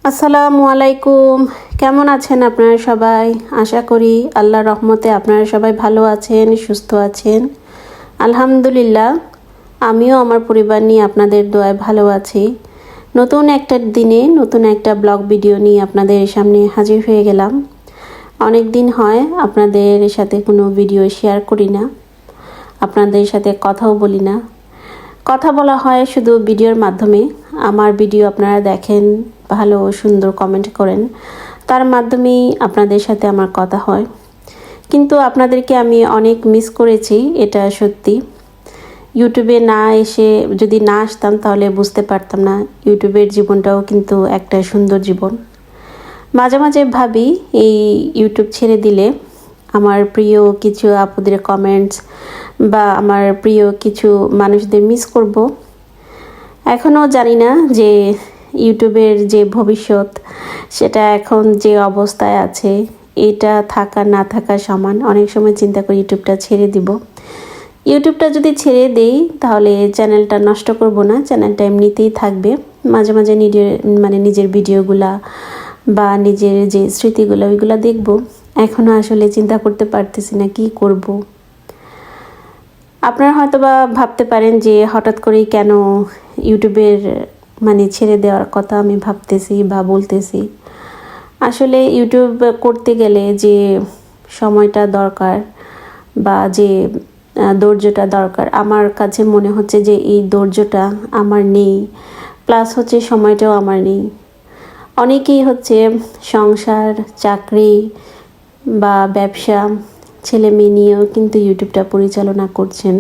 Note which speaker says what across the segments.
Speaker 1: আসসালামু আলাইকুম। কেমন আছেন আপনারা সবাই? আশা করি আল্লাহর রহমতে আপনারা সবাই ভালো আছেন, সুস্থ আছেন। আলহামদুলিল্লাহ, আমিও আমার পরিবার নিয়ে আপনাদের দোয়ায় ভালো আছি। নতুন একটা দিনে নতুন একটা ব্লগ ভিডিও নিয়ে আপনাদের সামনে হাজির হয়ে গেলাম। অনেক দিন হয় আপনাদের সাথে কোনো ভিডিও শেয়ার করি না, আপনাদের সাথে কথাও বলি না। কথা বলা হয় শুধু ভিডিওর মাধ্যমে। আমার ভিডিও আপনারা দেখেন, ভালো সুন্দর কমেন্ট করেন, তার মাধ্যমেই আপনাদের সাথে আমার কথা হয়। কিন্তু আপনাদেরকে আমি অনেক মিস করেছি, এটা সত্যি। ইউটিউবে না এসে যদি না আসতাম তাহলে বুঝতে পারতাম না ইউটিউবের জীবনটাও কিন্তু একটা সুন্দর জীবন। মাঝে মাঝে ভাবি এই ইউটিউব ছেড়ে দিলে আমার প্রিয় কিছু আপুদের কমেন্টস বা আমার প্রিয় কিছু মানুষদের মিস করব। এখনও জানি না যে ইউটিউবের যে ভবিষ্যৎ সেটা এখন যে অবস্থায় আছে এটা থাকা না থাকা সমান। অনেক সময় চিন্তা করি ইউটিউবটা ছেড়ে দিব। ইউটিউবটা যদি ছেড়ে দেই তাহলে চ্যানেলটা নষ্ট করব না, চ্যানেলটা এমনিতেই থাকবে। মাঝে মাঝে নিজের ভিডিওগুলা বা নিজের যে স্মৃতিগুলো ওইগুলো দেখব। এখনও আসলে চিন্তা করতে পারতেছি না কি করব। আপনারা হয়তো বা ভাবতে পারেন যে হঠাৎ করেই কেন ইউটিউবের ছেড়ে দেওয়ার কথা আমি ভাবতেছি বা বলতেছি। আসলে ইউটিউব করতে গেলে যে সময়টা দরকার বা যে ধৈর্যটা দরকার, আমার কাছে মনে হচ্ছে যে এই ধৈর্যটা আমার নেই, প্লাস হচ্ছে সময়টাও আমার নেই। অনেকেই হচ্ছে সংসার, চাকরি বা ব্যবসা, ছেলে মেয়ে নিয়েও কিন্তু ইউটিউবটা পরিচালনা করছেন।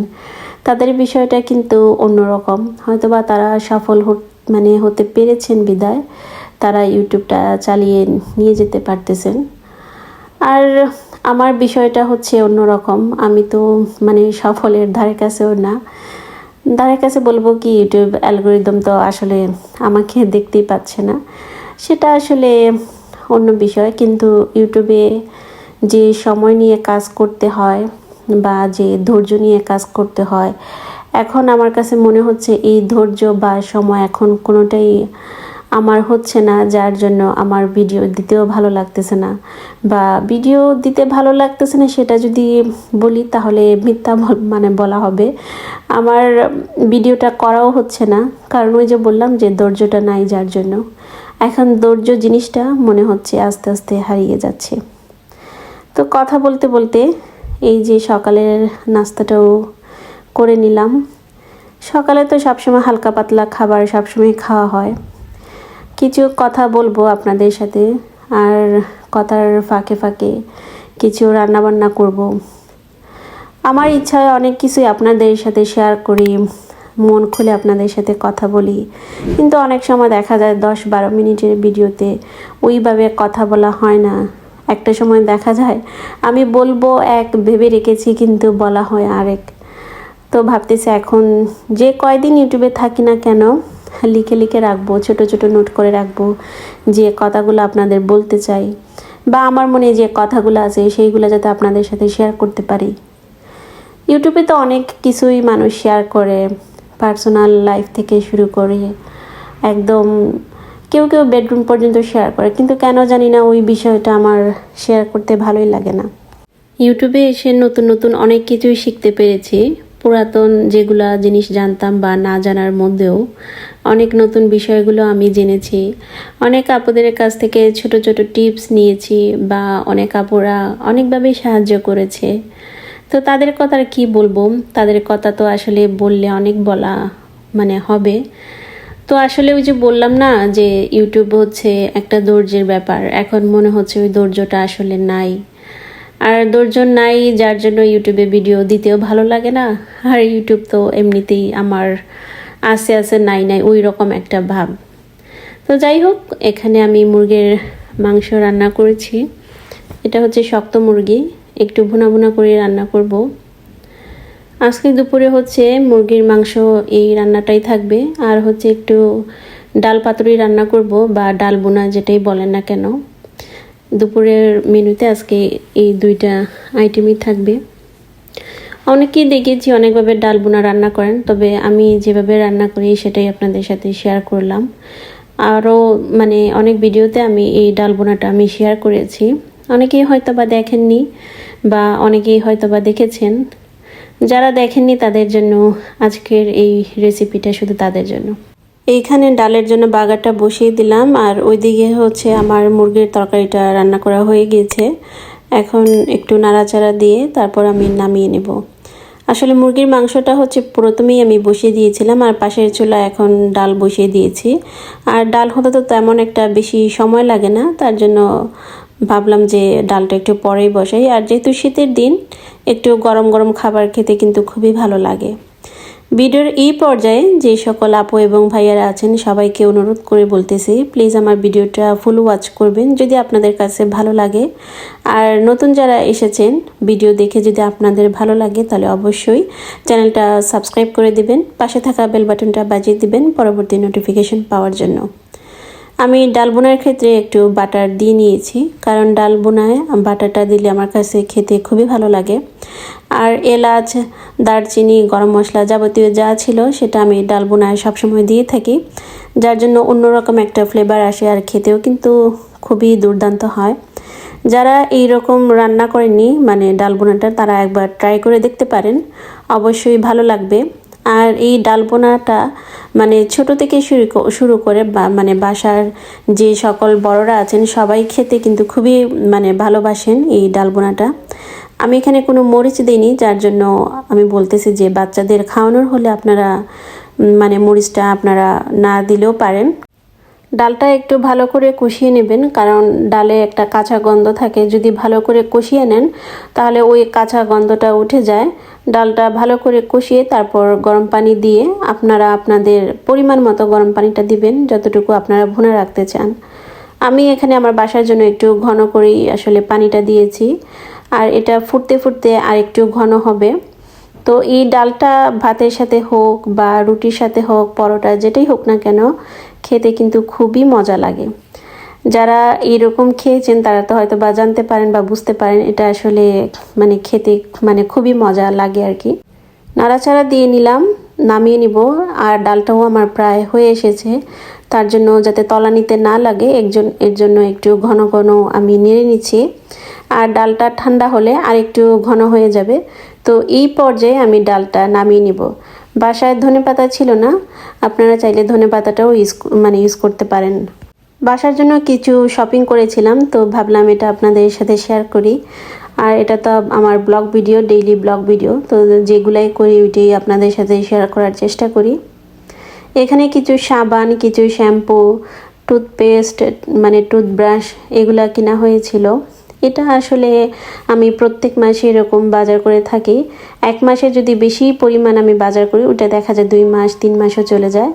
Speaker 1: তাদের বিষয়টা কিন্তু অন্যরকম। হয়তোবা তারা সফল হতে পেরেছেন বিদায় তারা ইউটিউবটা চালিয়ে নিয়ে যেতে পারতেছেন। আর আমার বিষয়টা হচ্ছে অন্যরকম। আমি তো সফলের ধারে কাছেও না। ধারে কাছে বলবো কি, ইউটিউব অ্যালগোরিদম তো আসলে আমাকে দেখতেই পাচ্ছে না, সেটা আসলে অন্য বিষয়। কিন্তু ইউটিউবে যে সময় নিয়ে কাজ করতে হয় বা যে ধৈর্য নিয়ে কাজ করতে হয়, এখন আমার কাছে মনে হচ্ছে এই ধৈর্য বা সময় এখন কোনোটাই আমার হচ্ছে না, যার জন্য আমার ভিডিও দিতেও ভালো লাগতেছে না। বা ভিডিও দিতে ভালো লাগতেছে না সেটা যদি বলি তাহলে মিথ্যা বলা হবে। আমার ভিডিওটা করাও হচ্ছে না, কারণ ওই যে বললাম যে ধৈর্যটা নাই, যার জন্য এখন ধৈর্য জিনিসটা মনে হচ্ছে আস্তে আস্তে হারিয়ে যাচ্ছে। তো কথা বলতে বলতে এই যে সকালের নাস্তাটাও করে নিলাম। সকালে তো সবসময় হালকা পাতলা খাবার সবসময় খাওয়া হয়। কিছু কথা বলবো আপনাদের সাথে, আর কথার ফাঁকে ফাঁকে কিছু রান্নাবান্না করব। আমার ইচ্ছা অনেক কিছুই আপনাদের সাথে শেয়ার করি, মন খুলে আপনাদের সাথে কথা বলি। কিন্তু অনেক সময় দেখা যায় 10-12 মিনিটের ভিডিওতে ওইভাবে কথা বলা হয় না। একটা সময় দেখা যায় আমি বলবো এক ভেবে রেখেছি কিন্তু বলা হয় আরেক। তো ভাবতেছি এখন যে কয়দিন ইউটিউবে থাকি না কেন লিখে লিখে রাখবো, ছোট ছোট নোট করে রাখবো যে কথাগুলো আপনাদের বলতে চাই বা আমার মনে যে কথাগুলো আছে সেইগুলো যাতে আপনাদের সাথে শেয়ার করতে পারি। ইউটিউবে তো অনেক কিছুই মানুষ শেয়ার করে, পার্সোনাল লাইফ থেকে শুরু করে একদম কেউ কেউ বেডরুম পর্যন্ত শেয়ার করে, কিন্তু কেন জানি না ওই বিষয়টা আমার শেয়ার করতে ভালোই লাগে না। ইউটিউবে এসে নতুন নতুন অনেক কিছুই শিখতে পেরেছি। পুরাতন যেগুলা জিনিস জানতাম বা না জানার মধ্যেও অনেক নতুন বিষয়গুলো আমি জেনেছি। অনেক আপুদের কাছ থেকে ছোট ছোট টিপস নিয়েছি বা অনেক আপুরা অনেকভাবেই সাহায্য করেছে। তো তাদের কথা আর কি বলবো, তাদের কথা তো আসলে বললে অনেক বলা হবে। তো আসলে ওই যে বললাম না যে ইউটিউব হচ্ছে একটা ধৈর্যের ব্যাপার, এখন মনে হচ্ছে ওই ধৈর্যটা আসলে নাই। আর ধৈর্য নাই, যার জন্য ইউটিউবে ভিডিও দিতেও ভালো লাগে না। আর ইউটিউব তো এমনিতেই আমার আস্তে আস্তে নাই নাই ওই রকম একটা ভাব। তো যাই হোক, এখানে আমি মুরগির মাংস রান্না করেছি। এটা হচ্ছে শক্ত মুরগি, একটু ভুনা ভুনা করে রান্না করব। আজকে দুপুরে হচ্ছে মুরগির মাংস, এই রান্নাটাই থাকবে। আর হচ্ছে একটু ডাল পাতুরি রান্না করব বা ডাল বোনা, যেটাই বলেন না কেন। দুপুরের মেনুতে আজকে এই দুইটা আইটেমই থাকবে। অনেকেই দেখেছি অনেকভাবে ডাল বোনা রান্না করেন, তবে আমি যেভাবে রান্না করি সেটাই আপনাদের সাথে শেয়ার করলাম। আরও মানে অনেক ভিডিওতে আমি এই ডাল বোনাটা আমি শেয়ার করেছি। অনেকেই হয়তো বা দেখেননি বা অনেকেই হয়তো বা দেখেছেন। যারা দেখেননি তাদের জন্য আজকের এই রেসিপিটা শুধু তাদের জন্য। এইখানে ডালের জন্য বাগারটা বসিয়ে দিলাম, আর ওইদিকে হচ্ছে আমার মুরগির তরকারিটা রান্না করা হয়ে গিয়েছে। এখন একটু নাড়াচাড়া দিয়ে তারপর আমি নামিয়ে নেব। আসলে মুরগির মাংসটা হচ্ছে প্রথমেই আমি বসিয়ে দিয়েছিলাম, আর পাশের চুলায় এখন ডাল বসিয়ে দিয়েছি। আর ডাল হতে তো তেমন একটা বেশি সময় লাগে না, তার জন্য ভাবলাম যে ডালটা একটু পরেই বসাই। আর যেহেতু শীতের দিন, একটু গরম গরম খাবার খেতে কিন্তু খুবই ভালো লাগে। ভিডিওর এই পর্যায়ে যে সকল আপু এবং ভাইয়ারা আছেন সবাইকে অনুরোধ করে বলতেছি, প্লিজ আমার ভিডিওটা ফুল ওয়াচ করবেন যদি আপনাদের কাছে ভালো লাগে। আর নতুন যারা এসেছেন ভিডিও দেখে যদি আপনাদের ভালো লাগে তাহলে অবশ্যই চ্যানেলটা সাবস্ক্রাইব করে দিবেন, পাশে থাকা বেল বাটনটা বাজিয়ে দিবেন পরবর্তী নোটিফিকেশন পাওয়ার জন্য। আমি ডাল বোনার ক্ষেত্রে একটু বাটার দিয়ে নিয়েছি, কারণ ডাল বোনায় বাটারটা দিলে আমার কাছে খেতে খুবই ভালো লাগে। আর এলাচ, দারচিনি, গরম মশলা যাবতীয় যা ছিল সেটা আমি ডাল বোনায় সবসময় দিয়ে থাকি, যার জন্য অন্যরকম একটা ফ্লেভার আসে আর খেতেও কিন্তু খুবই দুর্দান্ত হয়। যারা এই রকম রান্না করেননি মানে ডাল বোনাটা, তারা একবার ট্রাই করে দেখতে পারেন, অবশ্যই ভালো লাগবে। আর এই ডাল বোনাটা মানে ছোট থেকে শুরু করে মানে বাসার যে সকল বড়রা আছেন সবাই খেতে কিন্তু খুবই মানে ভালোবাসেন এই ডাল বোনাটা। আমি এখানে কোনো মরিচ দিইনি, যার জন্য আমি বলতেছি যে বাচ্চাদের খাওয়ানোর হলে আপনারা মানে মরিচটা আপনারা না দিলেও পারেন। ডালটা একটু ভালো করে কষিয়ে নেবেন, কারণ ডালে একটা কাঁচা গন্ধ থাকে। যদি ভালো করে কষিয়ে নেন তাহলে ওই কাঁচা গন্ধটা উঠে যায়। ডালটা ভালো করে কষিয়ে তারপর গরম পানি দিয়ে আপনারা আপনাদের পরিমাণ মতো গরম পানিটা দিবেন, যতটুকু আপনারা ভুনে রাখতে চান। আমি এখানে আমার বাসার জন্য একটু ঘন করেই আসলে পানিটা দিয়েছি, আর এটা ফুটতে ফুটতে আর একটু ঘন হবে। তো এই ডালটা ভাতের সাথে হোক বা রুটির সাথে হোক, পরোটা যেটাই হোক না কেন, খেতে কিন্তু খুবই মজা লাগে। যারা এইরকম খেয়েছেন তারা তো হয়তো বা জানতে পারেন বা বুঝতে পারেন এটা আসলে মানে খেতে মানে খুবই মজা লাগে আর কি। নাড়াচাড়া দিয়ে নিলাম, নামিয়ে নিব। আর ডালটাও আমার প্রায় হয়ে এসেছে, তার জন্য যাতে তলানিতে না লাগে এর জন্য একটু ঘন ঘন আমি নেড়ে নিচ্ছি। আর ডালটা ঠান্ডা হলে আর একটু ঘন হয়ে যাবে। তো এই পর্যায়ে আমি ডালটা নামিয়ে নিব। বাসায় ধনেপাতা ছিল না, আপনারা চাইলে ধনেপাতাটাও ইউজ করতে পারেন। বাসার জন্য কিছু শপিং করেছিলাম, তো ভাবলাম এটা আপনাদের সাথে শেয়ার করি। আর এটা তো আমার blog video, daily blog video, তো যেগুলাই করি ওইটাই আপনাদের সাথে শেয়ার করার চেষ্টা করি। এখানে কিছু সাবান, কিছু শ্যাম্পু, টুথপেস্ট মানে টুথব্রাশ এগুলা কেনা হয়েছিল। এটা আসলে আমি প্রত্যেক মাসে এরকম বাজার করে থাকি। এক মাসে যদি বেশি পরিমাণ আমি বাজার করি ওটা দেখা যায় 2 মাস 3 মাসও চলে যায়।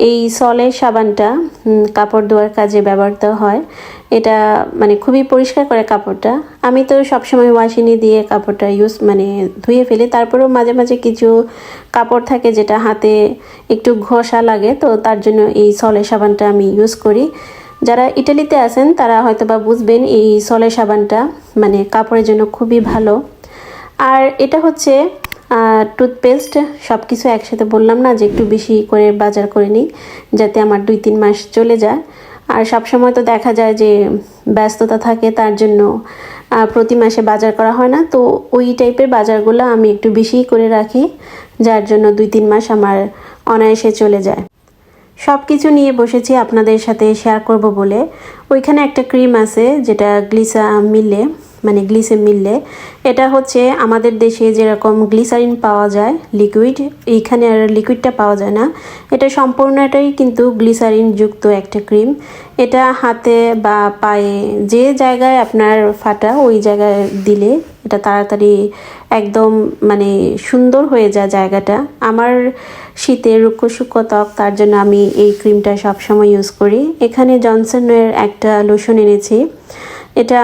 Speaker 1: এই সলের সাবানটা কাপড় ধোয়ার কাজে ব্যবহৃত হয়। এটা মানে খুবই পরিষ্কার করে কাপড়টা। আমি তো সবসময় ওয়াশিনি দিয়ে কাপড়টা ধুয়ে ফেলি, তারপরেও মাঝে মাঝে কিছু কাপড় থাকে যেটা হাতে একটু ঘষা লাগে, তো তার জন্য এই সলের সাবানটা আমি ইউজ করি। যারা ইটালিতে আছেন তারা হয়তো বা বুঝবেন এই সলের সাবানটা মানে কাপড়ের জন্য খুবই ভালো। আর এটা হচ্ছে টুথপেস্ট, সব কিছু একসাথে বললাম না যে একটু বেশি করে বাজার করে নিই যাতে আমার 2-3 মাস চলে যায়। আর সবসময় তো দেখা যায় যে ব্যস্ততা থাকে, তার জন্য প্রতি মাসে বাজার করা হয় না। তো ওই টাইপের বাজারগুলো আমি একটু বেশিই করে রাখি, যার জন্য 2-3 মাস আমার অনায়াসে চলে যায়। সব কিছু নিয়ে বসেছি আপনাদের সাথে শেয়ার করব বলে। ওইখানে একটা ক্রিম আছে যেটা গ্লিসে মিললে, এটা হচ্ছে আমাদের দেশে যেরকম গ্লিসারিন পাওয়া যায় লিকুইড, এইখানে আর লিকুইডটা পাওয়া যায় না। এটা সম্পূর্ণটাই কিন্তু গ্লিসারিন যুক্ত একটা ক্রিম। এটা হাতে বা পায়ে যে জায়গায় আপনার ফাটা ওই জায়গায় দিলে এটা তাড়াতাড়ি একদম মানে সুন্দর হয়ে যায় জায়গাটা। আমার শীতে রুক্ষ সূক্ষ্ম ত্বক, তার জন্য আমি এই ক্রিমটা সবসময় ইউজ করি। এখানে জনসনের একটা লোশন এনেছি, এটা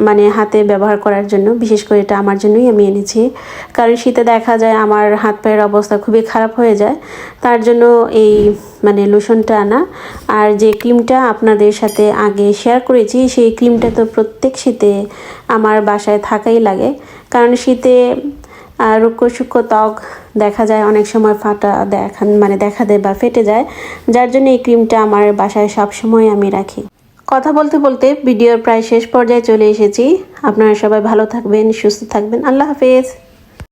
Speaker 1: মানে হাতে ব্যবহার করার জন্য, বিশেষ করে এটা আমার জন্যই আমি এনেছি, কারণ শীতে দেখা যায় আমার হাত পায়ের অবস্থা খুবই খারাপ হয়ে যায়, তার জন্য এই মানে লোশনটা আনা। আর যে ক্রিমটা আপনাদের সাথে আগে শেয়ার করেছি সেই ক্রিমটা তো প্রত্যেক শীতে আমার বাসায় থাকাই লাগে, কারণ শীতে আর রুক্ষ সূক্ষ্ম ত্বক দেখা যায় অনেক সময় দেখা দেয় বা ফেটে যায়, যার জন্য এই ক্রিমটা আমার বাসায় সবসময় আমি রাখি। কথা বলতে বলতে ভিডিওর প্রায় শেষ পর্যায়ে চলে এসেছি। আপনারা সবাই ভালো থাকবেন, সুস্থ থাকবেন। আল্লাহ হাফেজ।